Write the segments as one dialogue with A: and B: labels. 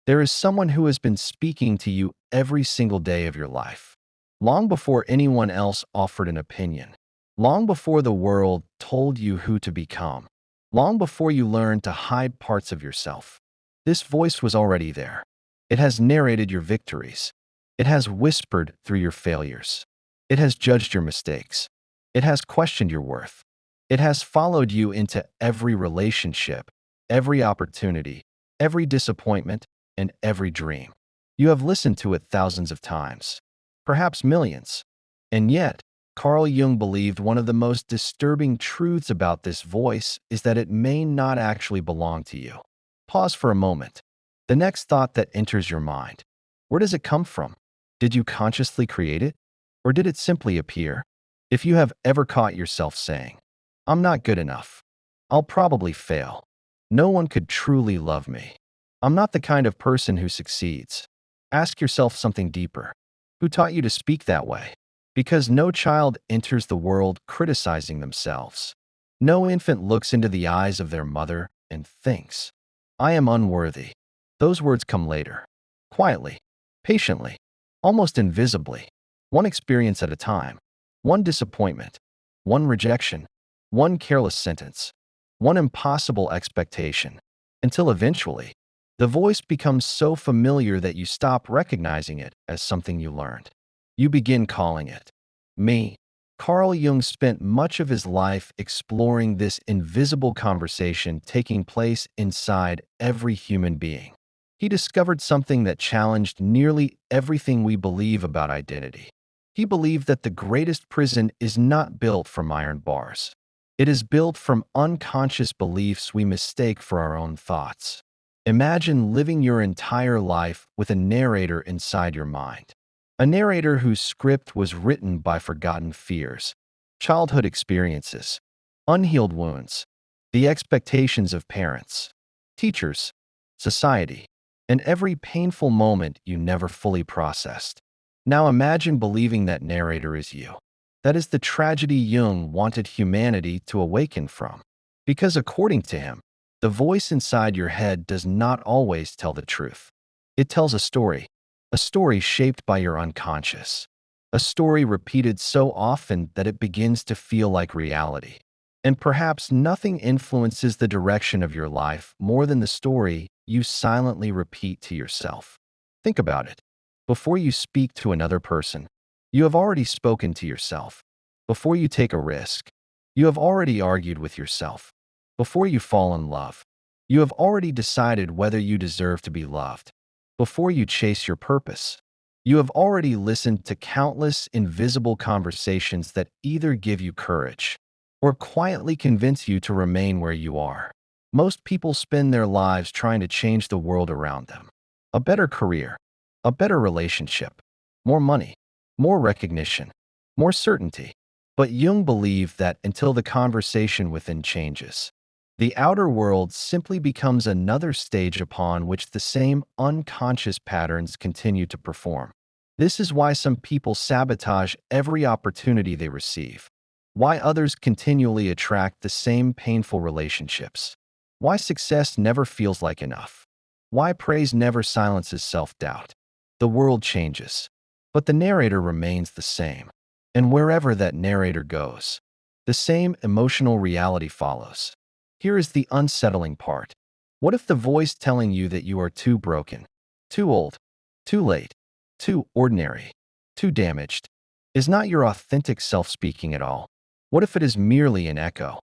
A: There is someone who has been speaking to you every single day of your life, long before anyone else offered an opinion, long before the world told you who to become, long before you learned to hide parts of yourself. This voice was already there. It has narrated your victories. It has whispered through your failures. It has judged your mistakes. It has questioned your worth. It has followed you into every relationship, every opportunity, every disappointment, and every dream. You have listened to it thousands of times, perhaps millions. And yet, Carl Jung believed one of the most disturbing truths about this voice is that it may not actually belong to you. Pause for a moment. The next thought that enters your mind. Where does it come from? Did you consciously create it? Or did it simply appear? If you have ever caught yourself saying, "I'm not good enough. I'll probably fail. No one could truly love me. I'm not the kind of person who succeeds." Ask yourself something deeper. Who taught you to speak that way? Because no child enters the world criticizing themselves. No infant looks into the eyes of their mother and thinks, "I am unworthy." Those words come later, quietly, patiently, almost invisibly, one experience at a time, one disappointment, one rejection, one careless sentence, one impossible expectation, until eventually, the voice becomes so familiar that you stop recognizing it as something you learned. You begin calling it me. Carl Jung spent much of his life exploring this invisible conversation taking place inside every human being. He discovered something that challenged nearly everything we believe about identity. He believed that the greatest prison is not built from iron bars. It is built from unconscious beliefs we mistake for our own thoughts. Imagine living your entire life with a narrator inside your mind. A narrator whose script was written by forgotten fears, childhood experiences, unhealed wounds, the expectations of parents, teachers, society, and every painful moment you never fully processed. Now imagine believing that narrator is you. That is the tragedy Jung wanted humanity to awaken from. Because according to him, the voice inside your head does not always tell the truth. It tells a story shaped by your unconscious, a story repeated so often that it begins to feel like reality. And perhaps nothing influences the direction of your life more than the story you silently repeat to yourself. Think about it. Before you speak to another person, you have already spoken to yourself. Before you take a risk, you have already argued with yourself. Before you fall in love, you have already decided whether you deserve to be loved. Before you chase your purpose, you have already listened to countless invisible conversations that either give you courage or quietly convince you to remain where you are. Most people spend their lives trying to change the world around them. A better career, a better relationship, more money, more recognition, more certainty. But Jung believed that until the conversation within changes, the outer world simply becomes another stage upon which the same unconscious patterns continue to perform. This is why some people sabotage every opportunity they receive, why others continually attract the same painful relationships, why success never feels like enough, why praise never silences self-doubt. The world changes, but the narrator remains the same. And wherever that narrator goes, the same emotional reality follows. Here is the unsettling part. What if the voice telling you that you are too broken, too old, too late, too ordinary, too damaged, is not your authentic self speaking at all? What if it is merely an echo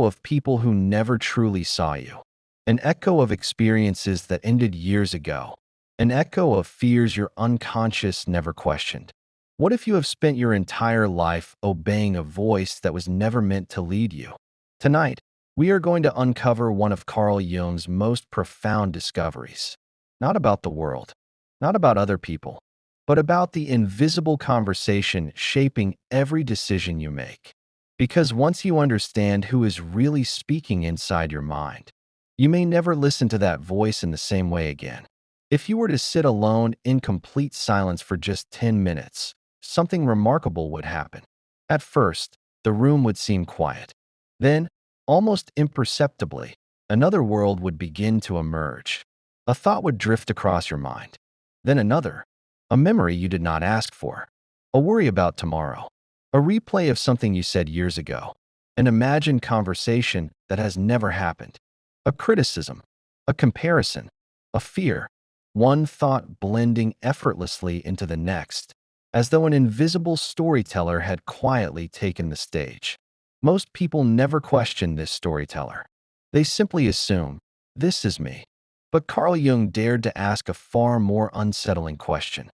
A: of people who never truly saw you, an echo of experiences that ended years ago, an echo of fears your unconscious never questioned? What if you have spent your entire life obeying a voice that was never meant to lead you? Tonight, we are going to uncover one of Carl Jung's most profound discoveries. Not about the world, not about other people, but about the invisible conversation shaping every decision you make. Because once you understand who is really speaking inside your mind, you may never listen to that voice in the same way again. If you were to sit alone in complete silence for just 10 minutes, something remarkable would happen. At first, the room would seem quiet. Then, almost imperceptibly, another world would begin to emerge. A thought would drift across your mind. Then another, a memory you did not ask for, a worry about tomorrow, a replay of something you said years ago, an imagined conversation that has never happened, a criticism, a comparison, a fear, one thought blending effortlessly into the next, as though an invisible storyteller had quietly taken the stage. Most people never question this storyteller. They simply assume, this is me. But Carl Jung dared to ask a far more unsettling question.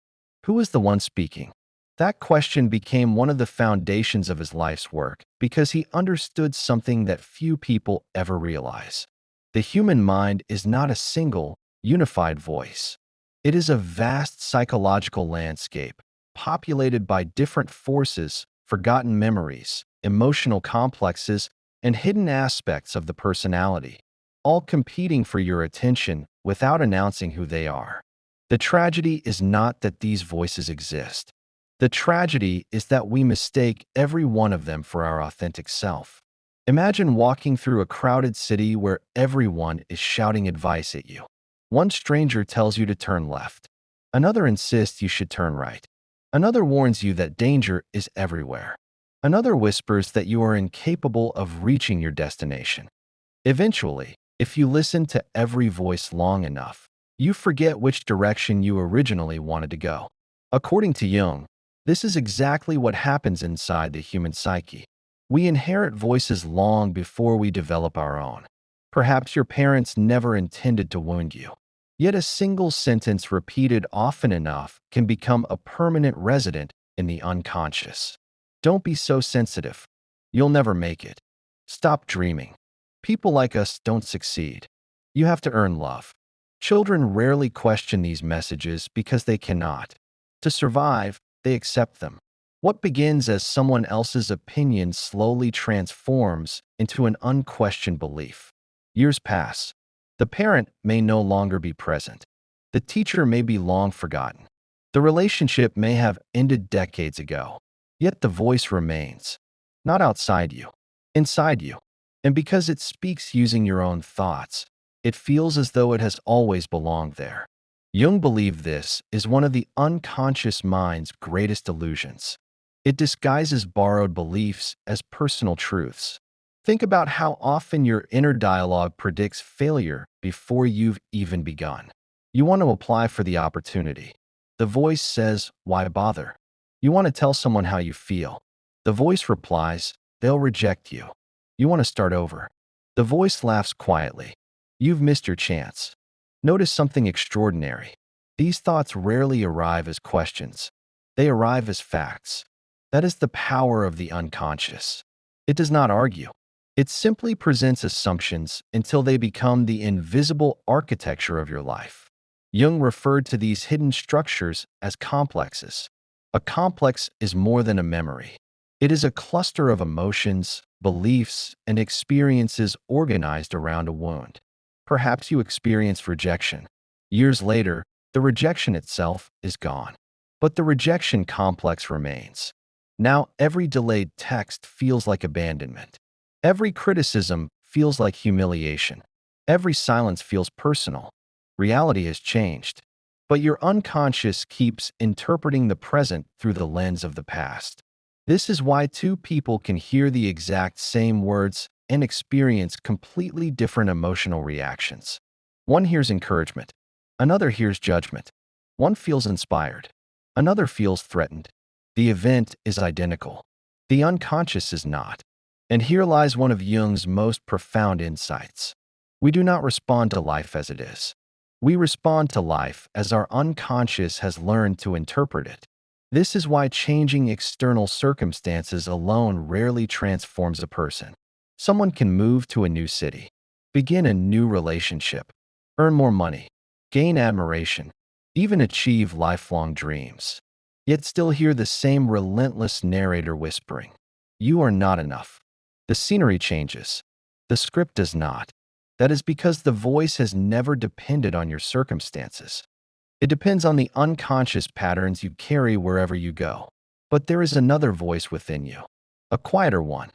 A: Who is the one speaking? That question became one of the foundations of his life's work because he understood something that few people ever realize. The human mind is not a single, unified voice. It is a vast psychological landscape, populated by different forces, forgotten memories, emotional complexes, and hidden aspects of the personality, all competing for your attention without announcing who they are. The tragedy is not that these voices exist. The tragedy is that we mistake every one of them for our authentic self. Imagine walking through a crowded city where everyone is shouting advice at you. One stranger tells you to turn left. Another insists you should turn right. Another warns you that danger is everywhere. Another whispers that you are incapable of reaching your destination. Eventually, if you listen to every voice long enough, you forget which direction you originally wanted to go. According to Jung, this is exactly what happens inside the human psyche. We inherit voices long before we develop our own. Perhaps your parents never intended to wound you. Yet a single sentence repeated often enough can become a permanent resident in the unconscious. Don't be so sensitive. You'll never make it. Stop dreaming. People like us don't succeed. You have to earn love. Children rarely question these messages because they cannot. To survive, they accept them. What begins as someone else's opinion slowly transforms into an unquestioned belief. Years pass. The parent may no longer be present. The teacher may be long forgotten. The relationship may have ended decades ago. Yet the voice remains. Not outside you, inside you. And because it speaks using your own thoughts, it feels as though it has always belonged there. Jung believed this is one of the unconscious mind's greatest illusions. It disguises borrowed beliefs as personal truths. Think about how often your inner dialogue predicts failure before you've even begun. You want to apply for the opportunity. The voice says, why bother? You want to tell someone how you feel. The voice replies, they'll reject you. You want to start over. The voice laughs quietly. You've missed your chance. Notice something extraordinary. These thoughts rarely arrive as questions. They arrive as facts. That is the power of the unconscious. It does not argue. It simply presents assumptions until they become the invisible architecture of your life. Jung referred to these hidden structures as complexes. A complex is more than a memory. It is a cluster of emotions, beliefs, and experiences organized around a wound. Perhaps you experienced rejection. Years later, the rejection itself is gone. But the rejection complex remains. Now every delayed text feels like abandonment. Every criticism feels like humiliation. Every silence feels personal. Reality has changed. But your unconscious keeps interpreting the present through the lens of the past. This is why two people can hear the exact same words and experience completely different emotional reactions. One hears encouragement. Another hears judgment. One feels inspired. Another feels threatened. The event is identical. The unconscious is not. And here lies one of Jung's most profound insights. We do not respond to life as it is. We respond to life as our unconscious has learned to interpret it. This is why changing external circumstances alone rarely transforms a person. Someone can move to a new city, begin a new relationship, earn more money, gain admiration, even achieve lifelong dreams, yet still hear the same relentless narrator whispering, "You are not enough." The scenery changes. The script does not. That is because the voice has never depended on your circumstances. It depends on the unconscious patterns you carry wherever you go. But there is another voice within you, a quieter one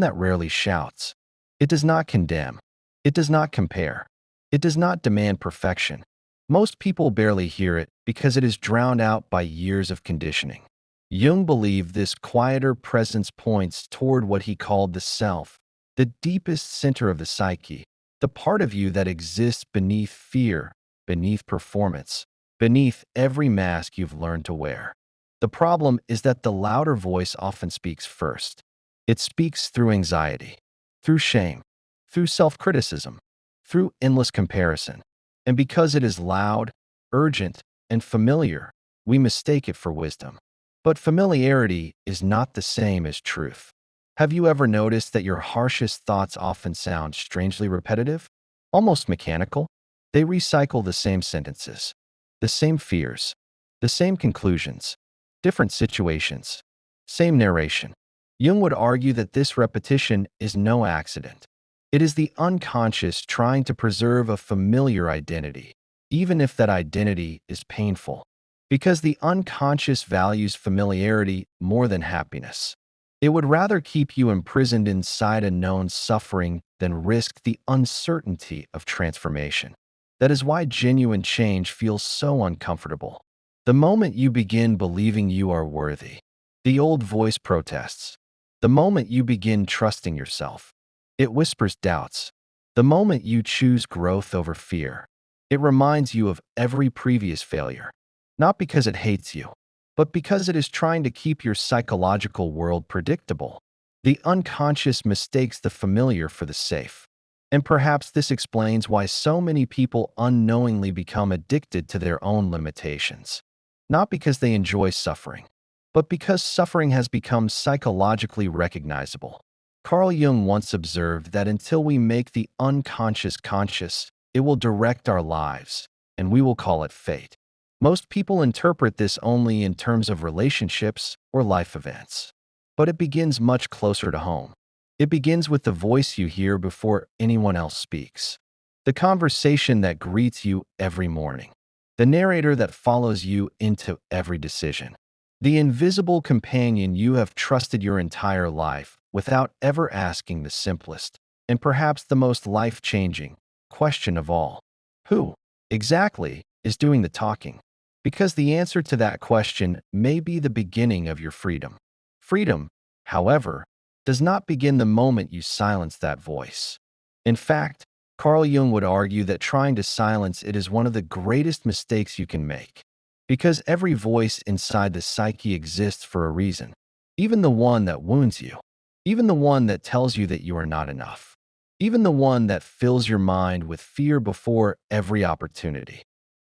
A: that rarely shouts. It does not condemn. It does not compare. It does not demand perfection. Most people barely hear it because it is drowned out by years of conditioning. Jung believed this quieter presence points toward what he called the self, the deepest center of the psyche, the part of you that exists beneath fear, beneath performance, beneath every mask you've learned to wear. The problem is that the louder voice often speaks first. It speaks through anxiety, through shame, through self-criticism, through endless comparison. And because it is loud, urgent, and familiar, we mistake it for wisdom. But familiarity is not the same as truth. Have you ever noticed that your harshest thoughts often sound strangely repetitive? Almost mechanical? They recycle the same sentences, the same fears, the same conclusions, different situations, same narration. Jung would argue that this repetition is no accident. It is the unconscious trying to preserve a familiar identity, even if that identity is painful, because the unconscious values familiarity more than happiness. It would rather keep you imprisoned inside a known suffering than risk the uncertainty of transformation. That is why genuine change feels so uncomfortable. The moment you begin believing you are worthy, the old voice protests. The moment you begin trusting yourself, it whispers doubts. The moment you choose growth over fear, it reminds you of every previous failure, not because it hates you, but because it is trying to keep your psychological world predictable. The unconscious mistakes the familiar for the safe. And perhaps this explains why so many people unknowingly become addicted to their own limitations. Not because they enjoy suffering, but because suffering has become psychologically recognizable. Carl Jung once observed that until we make the unconscious conscious, it will direct our lives, and we will call it fate. Most people interpret this only in terms of relationships or life events. But it begins much closer to home. It begins with the voice you hear before anyone else speaks. The conversation that greets you every morning. The narrator that follows you into every decision. The invisible companion you have trusted your entire life without ever asking the simplest, and perhaps the most life-changing, question of all. Who, exactly, is doing the talking? Because the answer to that question may be the beginning of your freedom. Freedom, however, does not begin the moment you silence that voice. In fact, Carl Jung would argue that trying to silence it is one of the greatest mistakes you can make. Because every voice inside the psyche exists for a reason, even the one that wounds you, even the one that tells you that you are not enough, even the one that fills your mind with fear before every opportunity.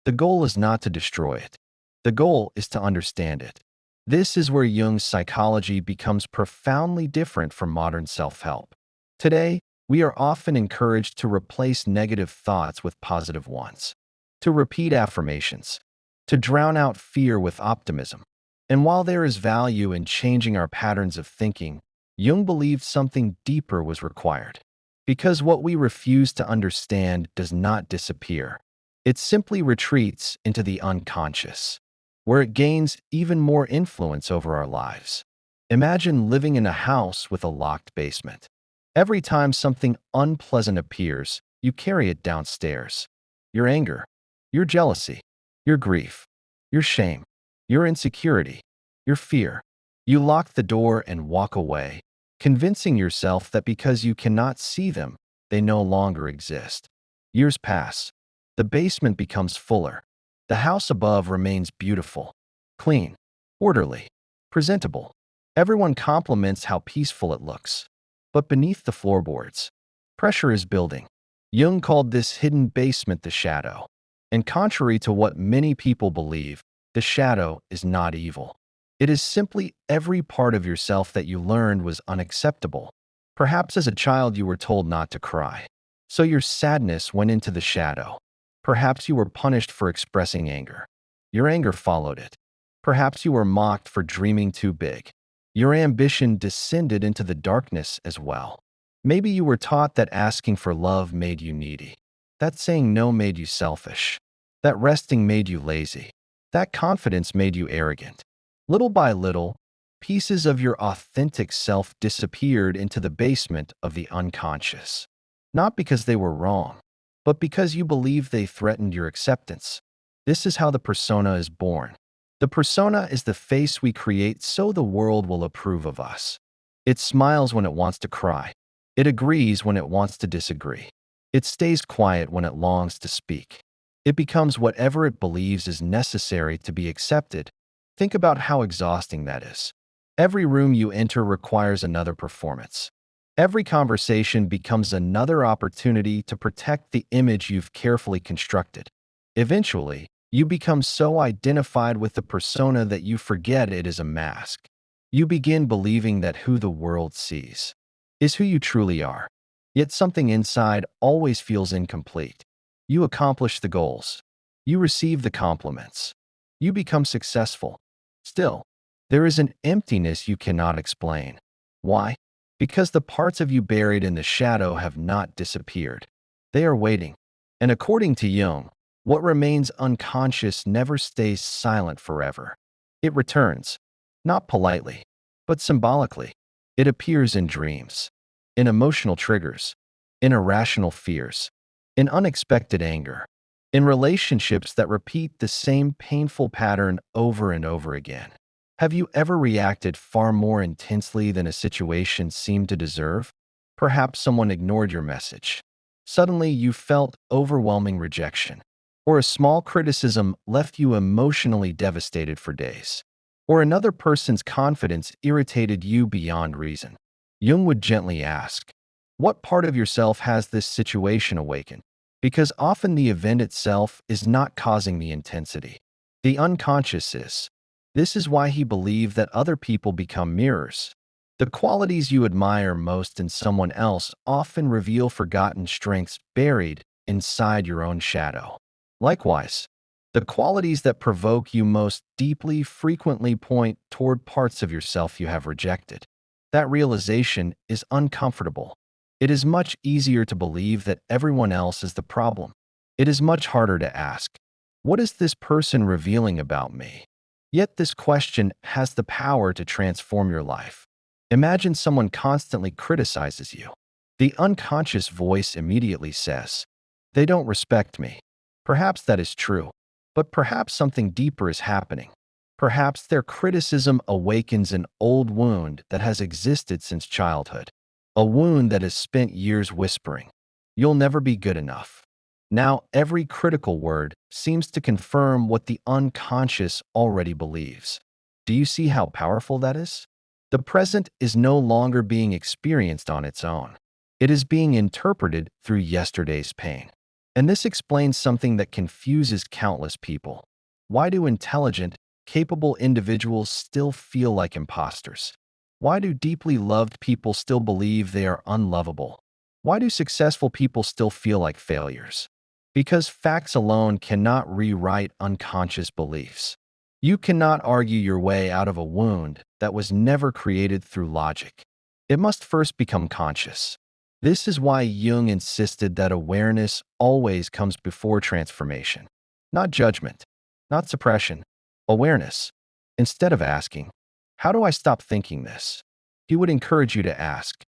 A: The goal is not to destroy it. The goal is to understand it. This is where Jung's psychology becomes profoundly different from modern self-help. Today, we are often encouraged to replace negative thoughts with positive ones, to repeat affirmations, to drown out fear with optimism. And while there is value in changing our patterns of thinking, Jung believed something deeper was required. Because what we refuse to understand does not disappear. It simply retreats into the unconscious, where it gains even more influence over our lives. Imagine living in a house with a locked basement. Every time something unpleasant appears, you carry it downstairs. Your anger, your jealousy, your grief, your shame, your insecurity, your fear. You lock the door and walk away, convincing yourself that because you cannot see them, they no longer exist. Years pass. The basement becomes fuller. The house above remains beautiful, clean, orderly, presentable. Everyone compliments how peaceful it looks. But beneath the floorboards, pressure is building. Jung called this hidden basement the shadow. And contrary to what many people believe, the shadow is not evil. It is simply every part of yourself that you learned was unacceptable. Perhaps as a child you were told not to cry. So your sadness went into the shadow. Perhaps you were punished for expressing anger. Your anger followed it. Perhaps you were mocked for dreaming too big. Your ambition descended into the darkness as well. Maybe you were taught that asking for love made you needy. That saying no made you selfish. That resting made you lazy. That confidence made you arrogant. Little by little, pieces of your authentic self disappeared into the basement of the unconscious. Not because they were wrong, but because you believe they threatened your acceptance. This is how the persona is born. The persona is the face we create so the world will approve of us. It smiles when it wants to cry. It agrees when it wants to disagree. It stays quiet when it longs to speak. It becomes whatever it believes is necessary to be accepted. Think about how exhausting that is. Every room you enter requires another performance. Every conversation becomes another opportunity to protect the image you've carefully constructed. Eventually, you become so identified with the persona that you forget it is a mask. You begin believing that who the world sees is who you truly are. Yet something inside always feels incomplete. You accomplish the goals. You receive the compliments. You become successful. Still, there is an emptiness you cannot explain. Why? Because the parts of you buried in the shadow have not disappeared. They are waiting. And according to Jung, what remains unconscious never stays silent forever. It returns, not politely, but symbolically. It appears in dreams, in emotional triggers, in irrational fears, in unexpected anger, in relationships that repeat the same painful pattern over and over again. Have you ever reacted far more intensely than a situation seemed to deserve? Perhaps someone ignored your message. Suddenly, you felt overwhelming rejection. Or a small criticism left you emotionally devastated for days. Or another person's confidence irritated you beyond reason. Jung would gently ask, what part of yourself has this situation awakened? Because often the event itself is not causing the intensity. The unconscious is. This is why he believed that other people become mirrors. The qualities you admire most in someone else often reveal forgotten strengths buried inside your own shadow. Likewise, the qualities that provoke you most deeply frequently point toward parts of yourself you have rejected. That realization is uncomfortable. It is much easier to believe that everyone else is the problem. It is much harder to ask, what is this person revealing about me? Yet this question has the power to transform your life. Imagine someone constantly criticizes you. The unconscious voice immediately says, they don't respect me. Perhaps that is true, but perhaps something deeper is happening. Perhaps their criticism awakens an old wound that has existed since childhood, a wound that has spent years whispering, you'll never be good enough. Now, every critical word seems to confirm what the unconscious already believes. Do you see how powerful that is? The present is no longer being experienced on its own. It is being interpreted through yesterday's pain. And this explains something that confuses countless people. Why do intelligent, capable individuals still feel like imposters? Why do deeply loved people still believe they are unlovable? Why do successful people still feel like failures? Because facts alone cannot rewrite unconscious beliefs. You cannot argue your way out of a wound that was never created through logic. It must first become conscious. This is why Jung insisted that awareness always comes before transformation. Not judgment, not suppression, awareness. Instead of asking, how do I stop thinking this? He would encourage you to ask,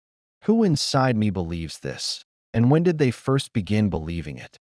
A: who inside me believes this? And when did they first begin believing it?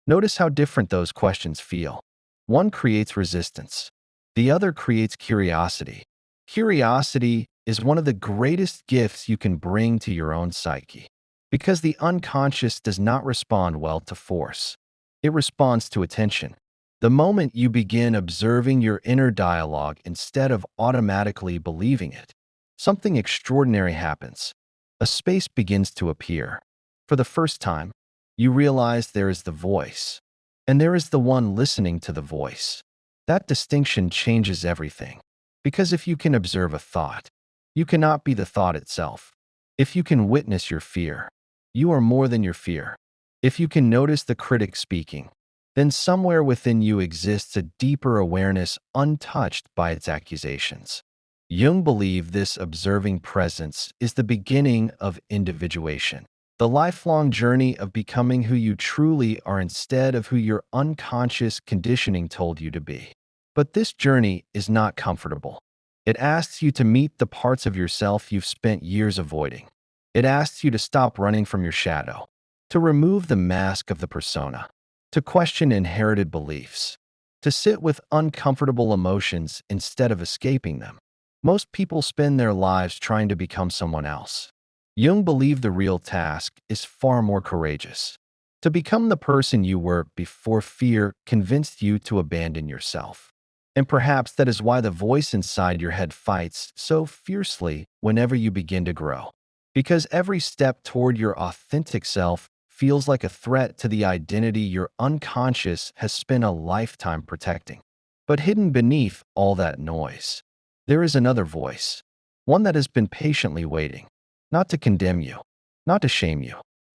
A: Notice how different those questions feel. One creates resistance. The other creates curiosity. Curiosity is one of the greatest gifts you can bring to your own psyche. Because the unconscious does not respond well to force. It responds to attention. The moment you begin observing your inner dialogue instead of automatically believing it, something extraordinary happens. A space begins to appear. For the first time, you realize there is the voice, and there is the one listening to the voice. That distinction changes everything. Because if you can observe a thought, you cannot be the thought itself. If you can witness your fear, you are more than your fear. If you can notice the critic speaking, then somewhere within you exists a deeper awareness untouched by its accusations. Jung believed this observing presence is the beginning of individuation, the lifelong journey of becoming who you truly are instead of who your unconscious conditioning told you to be. But this journey is not comfortable. It asks you to meet the parts of yourself you've spent years avoiding. It asks you to stop running from your shadow. to remove the mask of the persona, to question inherited beliefs, to sit with uncomfortable emotions instead of escaping them. Most people spend their lives trying to become someone else. Jung believed the real task is far more courageous. To become the person you were before fear convinced you to abandon yourself. And perhaps that is why the voice inside your head fights so fiercely whenever you begin to grow. Because every step toward your authentic self feels like a threat to the identity your unconscious has spent a lifetime protecting. But hidden beneath all that noise, there is another voice, one that has been patiently waiting, not to condemn you, not to shame you,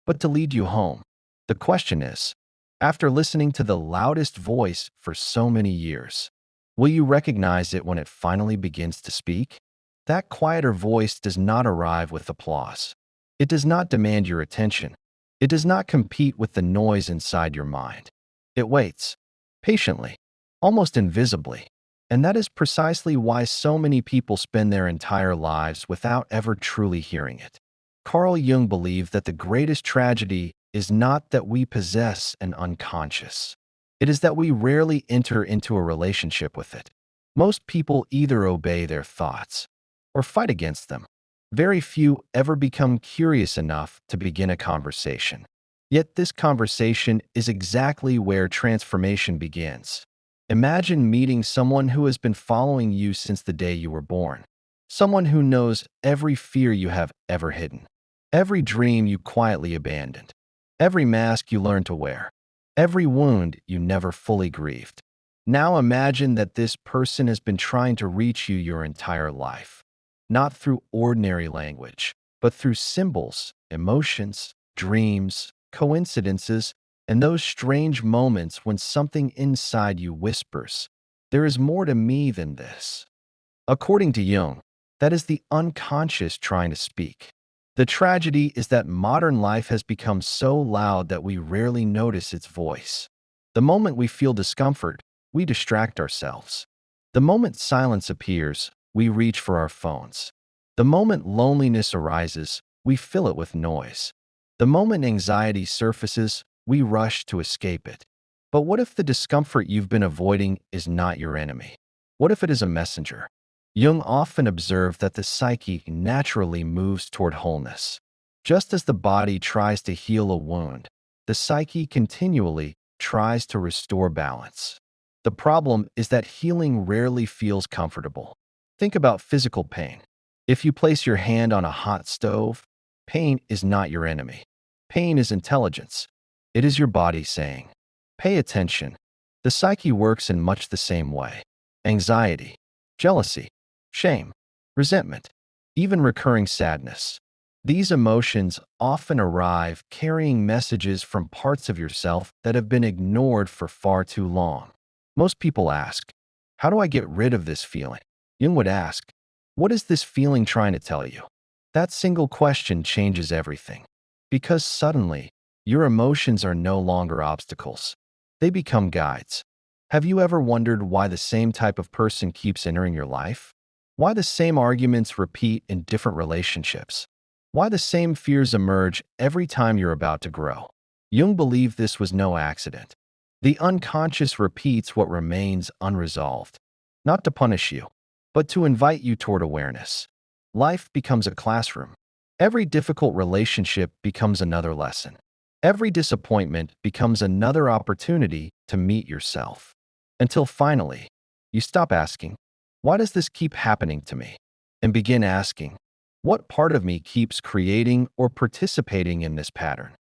A: but to lead you home. The question is, after listening to the loudest voice for so many years, will you recognize it when it finally begins to speak? That quieter voice does not arrive with applause. It does not demand your attention. It does not compete with the noise inside your mind. It waits, patiently, almost invisibly. And that is precisely why so many people spend their entire lives without ever truly hearing it. Carl Jung believed that the greatest tragedy is not that we possess an unconscious. It is that we rarely enter into a relationship with it. Most people either obey their thoughts or fight against them. Very few ever become curious enough to begin a conversation. Yet this conversation is exactly where transformation begins. Imagine meeting someone who has been following you since the day you were born. Someone who knows every fear you have ever hidden, every dream you quietly abandoned, every mask you learned to wear, every wound you never fully grieved. Now imagine that this person has been trying to reach you your entire life, not through ordinary language, but through symbols, emotions, dreams, coincidences, and those strange moments when something inside you whispers, "There is more to me than this." According to Jung, that is the unconscious trying to speak. The tragedy is that modern life has become so loud that we rarely notice its voice. The moment we feel discomfort, we distract ourselves. The moment silence appears, we reach for our phones. The moment loneliness arises, we fill it with noise. The moment anxiety surfaces, we rush to escape it. But what if the discomfort you've been avoiding is not your enemy? What if it is a messenger? Jung often observed that the psyche naturally moves toward wholeness. Just as the body tries to heal a wound, the psyche continually tries to restore balance. The problem is that healing rarely feels comfortable. Think about physical pain. If you place your hand on a hot stove, pain is not your enemy. Pain is intelligence. It is your body saying, "Pay attention." The psyche works in much the same way. Anxiety, jealousy, shame, resentment, even recurring sadness. These emotions often arrive carrying messages from parts of yourself that have been ignored for far too long. Most people ask, "How do I get rid of this feeling?" Jung would ask, "What is this feeling trying to tell you?" That single question changes everything. Because suddenly, your emotions are no longer obstacles. They become guides. Have you ever wondered why the same type of person keeps entering your life? Why the same arguments repeat in different relationships? Why the same fears emerge every time you're about to grow? Jung believed this was no accident. The unconscious repeats what remains unresolved, not to punish you, but to invite you toward awareness. Life becomes a classroom. Every difficult relationship becomes another lesson. Every disappointment becomes another opportunity to meet yourself. Until finally, you stop asking, "Why does this keep happening to me?" and begin asking, "What part of me keeps creating or participating in this pattern?"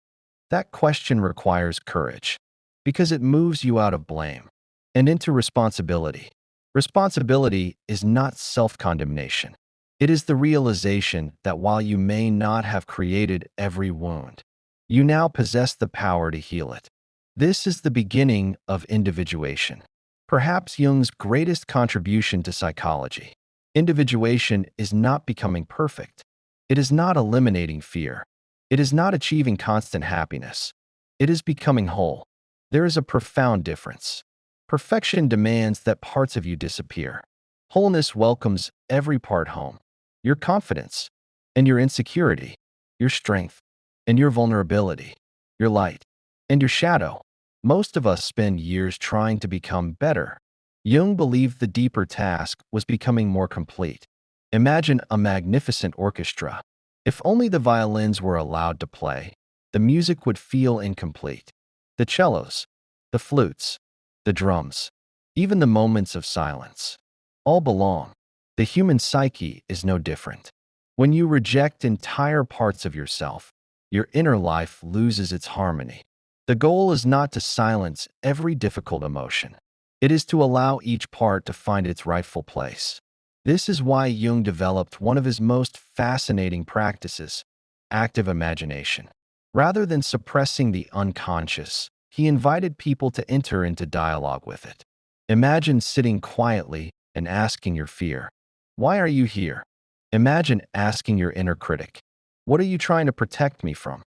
A: That question requires courage because it moves you out of blame and into responsibility. Responsibility is not self-condemnation. It is the realization that while you may not have created every wound, you now possess the power to heal it. This is the beginning of individuation, perhaps Jung's greatest contribution to psychology. Individuation is not becoming perfect. It is not eliminating fear. It is not achieving constant happiness. It is becoming whole. There is a profound difference. Perfection demands that parts of you disappear. Wholeness welcomes every part home. Your confidence and your insecurity, your strength and your vulnerability. your light, and your shadow. Most of us spend years trying to become better. Jung believed the deeper task was becoming more complete. Imagine a magnificent orchestra. If only the violins were allowed to play, the music would feel incomplete. The cellos, the flutes, the drums, even the moments of silence, all belong. The human psyche is no different. When you reject entire parts of yourself, your inner life loses its harmony. The goal is not to silence every difficult emotion. It is to allow each part to find its rightful place. This is why Jung developed one of his most fascinating practices, active imagination. Rather than suppressing the unconscious, he invited people to enter into dialogue with it. Imagine sitting quietly and asking your fear, "Why are you here?" Imagine asking your inner critic, "What are you trying to protect me from?"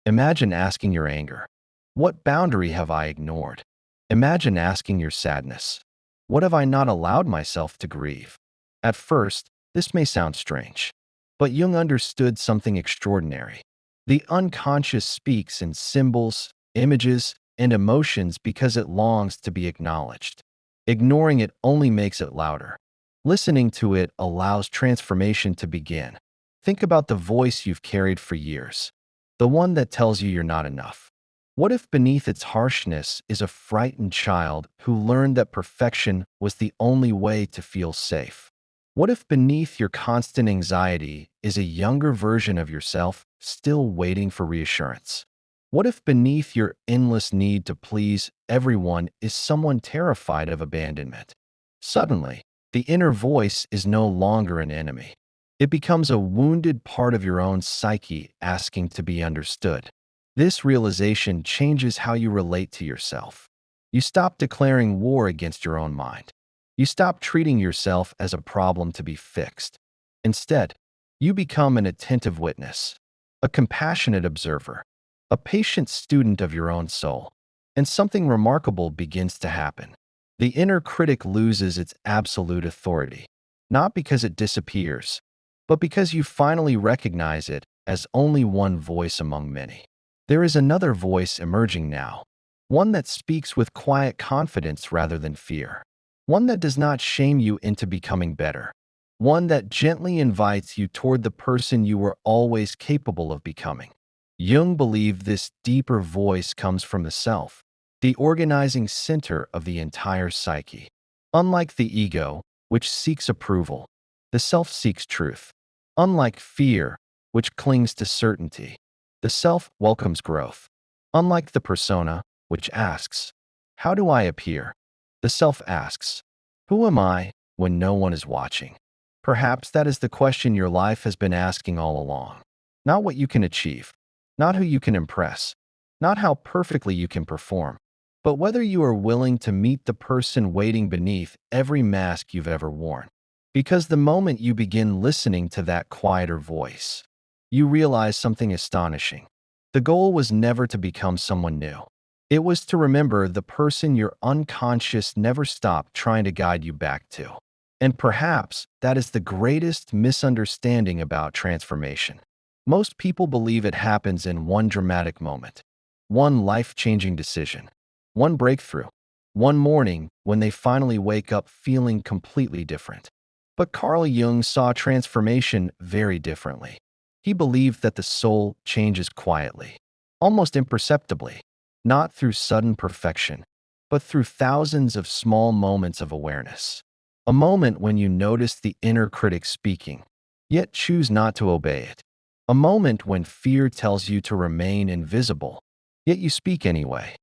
A: Imagine asking your anger, "What boundary have I ignored?" Imagine asking your sadness, "What have I not allowed myself to grieve?" At first, this may sound strange, but Jung understood something extraordinary. The unconscious speaks in symbols, images, and emotions because it longs to be acknowledged. Ignoring it only makes it louder. Listening to it allows transformation to begin. Think about the voice you've carried for years, the one that tells you you're not enough. What if beneath its harshness is a frightened child who learned that perfection was the only way to feel safe? What if beneath your constant anxiety is a younger version of yourself still waiting for reassurance? What if beneath your endless need to please everyone is someone terrified of abandonment? Suddenly, the inner voice is no longer an enemy. It becomes a wounded part of your own psyche asking to be understood. This realization changes how you relate to yourself. You stop declaring war against your own mind. You stop treating yourself as a problem to be fixed. Instead, you become an attentive witness, a compassionate observer, a patient student of your own soul. And something remarkable begins to happen. The inner critic loses its absolute authority, not because it disappears, but because you finally recognize it as only one voice among many. There is another voice emerging now, one that speaks with quiet confidence rather than fear, one that does not shame you into becoming better, one that gently invites you toward the person you were always capable of becoming. Jung believed this deeper voice comes from the self, the organizing center of the entire psyche. Unlike the ego, which seeks approval, the self seeks truth. Unlike fear, which clings to certainty, the self welcomes growth. Unlike the persona, which asks, "How do I appear?" the self asks, "Who am I when no one is watching?" Perhaps that is the question your life has been asking all along. Not what you can achieve, not who you can impress, not how perfectly you can perform, but whether you are willing to meet the person waiting beneath every mask you've ever worn. Because the moment you begin listening to that quieter voice, you realize something astonishing. The goal was never to become someone new. It was to remember the person your unconscious never stopped trying to guide you back to. And perhaps that is the greatest misunderstanding about transformation. Most people believe it happens in one dramatic moment, one life-changing decision, one breakthrough, one morning when they finally wake up feeling completely different. But Carl Jung saw transformation very differently. He believed that the soul changes quietly, almost imperceptibly, not through sudden perfection, but through thousands of small moments of awareness. A moment when you notice the inner critic speaking, yet choose not to obey it. A moment when fear tells you to remain invisible, yet you speak anyway.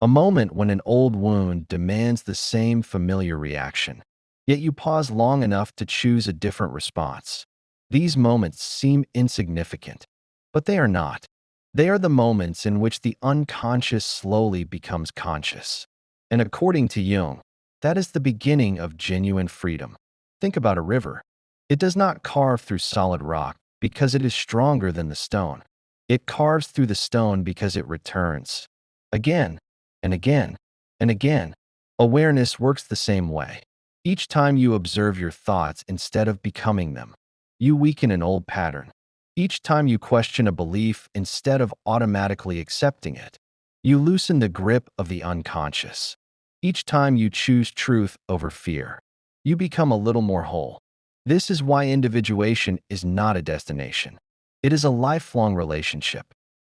A: A moment when an old wound demands the same familiar reaction, yet you pause long enough to choose a different response. These moments seem insignificant, but they are not. They are the moments in which the unconscious slowly becomes conscious. And according to Jung, that is the beginning of genuine freedom. Think about a river. It does not carve through solid rock because it is stronger than the stone. It carves through the stone because it returns. Again, and again, and again. Awareness works the same way. Each time you observe your thoughts instead of becoming them, you weaken an old pattern. Each time you question a belief instead of automatically accepting it, you loosen the grip of the unconscious. Each time you choose truth over fear, you become a little more whole. This is why individuation is not a destination. It is a lifelong relationship,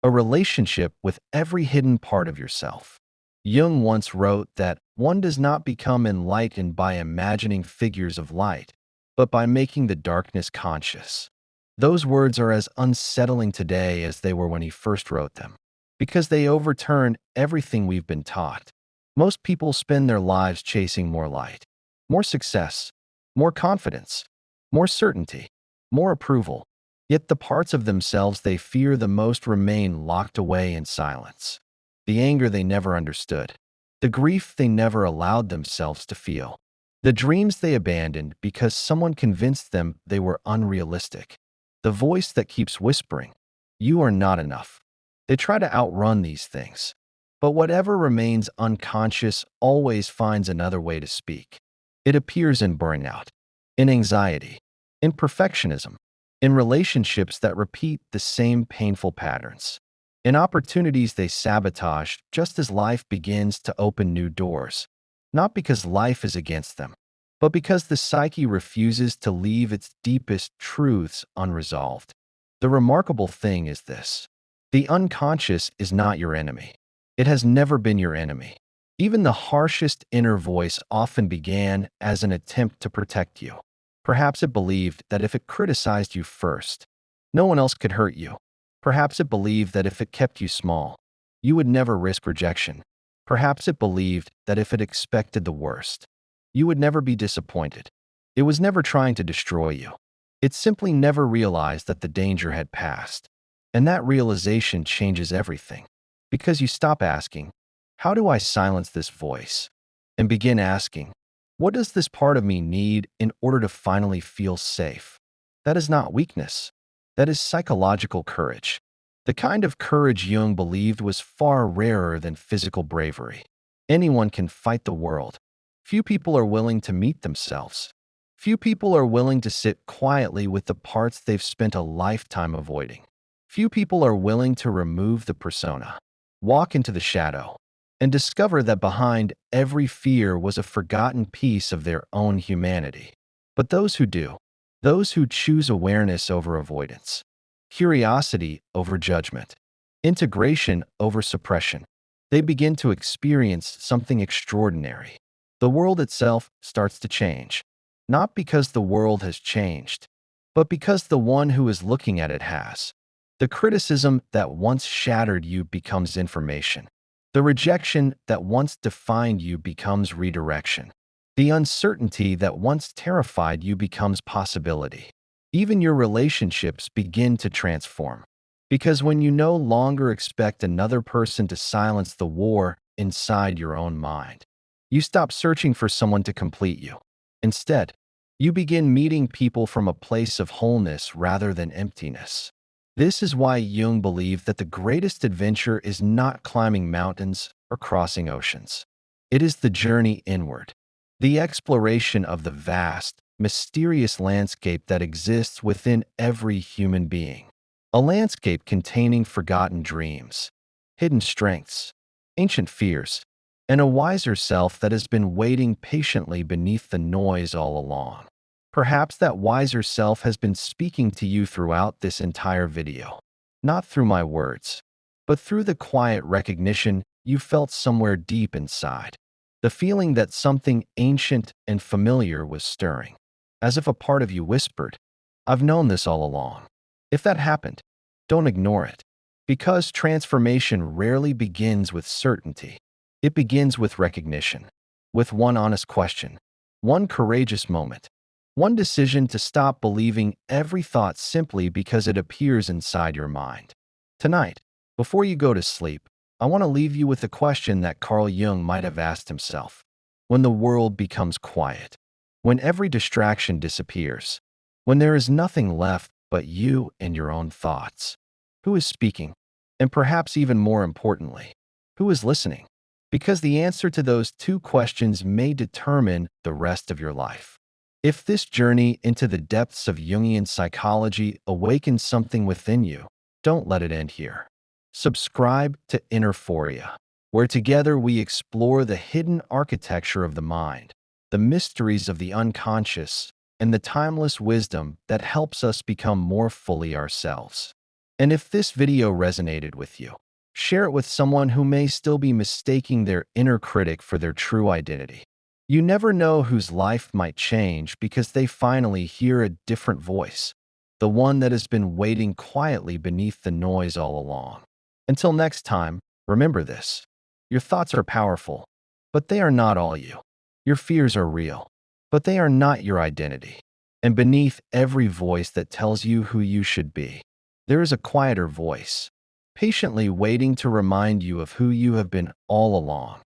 A: a relationship with every hidden part of yourself. Jung once wrote that one does not become enlightened by imagining figures of light, but by making the darkness conscious. Those words are as unsettling today as they were when he first wrote them, because they overturn everything we've been taught. Most people spend their lives chasing more light, more success, more confidence, more certainty, more approval. Yet the parts of themselves they fear the most remain locked away in silence. The anger they never understood, the grief they never allowed themselves to feel, the dreams they abandoned because someone convinced them they were unrealistic, the voice that keeps whispering, "You are not enough." They try to outrun these things, but whatever remains unconscious always finds another way to speak. It appears in burnout, in anxiety, in perfectionism, in relationships that repeat the same painful patterns, in opportunities they sabotage just as life begins to open new doors, not because life is against them, but because the psyche refuses to leave its deepest truths unresolved. The remarkable thing is this: the unconscious is not your enemy. It has never been your enemy. Even the harshest inner voice often began as an attempt to protect you. Perhaps it believed that if it criticized you first, no one else could hurt you. Perhaps it believed that if it kept you small, you would never risk rejection. Perhaps it believed that if it expected the worst, you would never be disappointed. It was never trying to destroy you. It simply never realized that the danger had passed. And that realization changes everything. Because you stop asking, "How do I silence this voice?" and begin asking, "What does this part of me need in order to finally feel safe?" That is not weakness. That is psychological courage. The kind of courage Jung believed was far rarer than physical bravery. Anyone can fight the world. Few people are willing to meet themselves. Few people are willing to sit quietly with the parts they've spent a lifetime avoiding. Few people are willing to remove the persona, walk into the shadow, and discover that behind every fear was a forgotten piece of their own humanity. But those who do, those who choose awareness over avoidance, curiosity over judgment, integration over suppression, they begin to experience something extraordinary. The world itself starts to change, not because the world has changed, but because the one who is looking at it has. The criticism that once shattered you becomes information. The rejection that once defined you becomes redirection. The uncertainty that once terrified you becomes possibility. Even your relationships begin to transform. Because when you no longer expect another person to silence the war inside your own mind, you stop searching for someone to complete you. Instead, you begin meeting people from a place of wholeness rather than emptiness. This is why Jung believed that the greatest adventure is not climbing mountains or crossing oceans. It is the journey inward, the exploration of the vast, mysterious landscape that exists within every human being. A landscape containing forgotten dreams, hidden strengths, ancient fears, and a wiser self that has been waiting patiently beneath the noise all along. Perhaps that wiser self has been speaking to you throughout this entire video. Not through my words, but through the quiet recognition you felt somewhere deep inside. The feeling that something ancient and familiar was stirring. As if a part of you whispered, "I've known this all along." If that happened, don't ignore it. Because transformation rarely begins with certainty. It begins with recognition. With one honest question, one courageous moment, one decision to stop believing every thought simply because it appears inside your mind. Tonight, before you go to sleep, I want to leave you with a question that Carl Jung might have asked himself. When the world becomes quiet, when every distraction disappears, when there is nothing left but you and your own thoughts, who is speaking? And perhaps even more importantly, who is listening? Because the answer to those two questions may determine the rest of your life. If this journey into the depths of Jungian psychology awakens something within you, don't let it end here. Subscribe to Inner Phoria, where together we explore the hidden architecture of the mind, the mysteries of the unconscious, and the timeless wisdom that helps us become more fully ourselves. And if this video resonated with you, share it with someone who may still be mistaking their inner critic for their true identity. You never know whose life might change because they finally hear a different voice, the one that has been waiting quietly beneath the noise all along. Until next time, remember this. Your thoughts are powerful, but they are not all you. Your fears are real, but they are not your identity. And beneath every voice that tells you who you should be, there is a quieter voice, patiently waiting to remind you of who you have been all along.